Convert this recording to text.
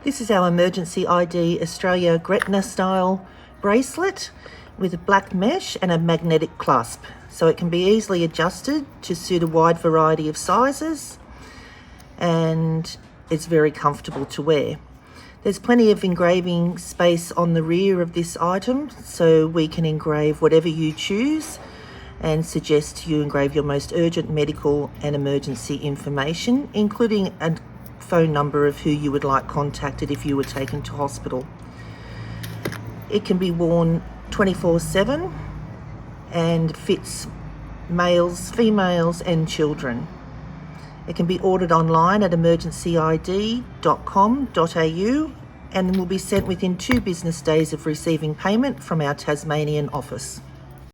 This is our Emergency ID Australia Gretna Style bracelet with a black mesh and a magnetic clasp. So it can be easily adjusted to suit a wide variety of sizes, and it's very comfortable to wear. There's plenty of engraving space on the rear of this item, so we can engrave whatever you choose and suggest you engrave your most urgent medical and emergency information, including a phone number of who you would like contacted if you were taken to hospital. It can be worn 24/7 and fits males, females and children. It can be ordered online at emergencyid.com.au and will be sent within 2 business days of receiving payment from our Tasmanian office.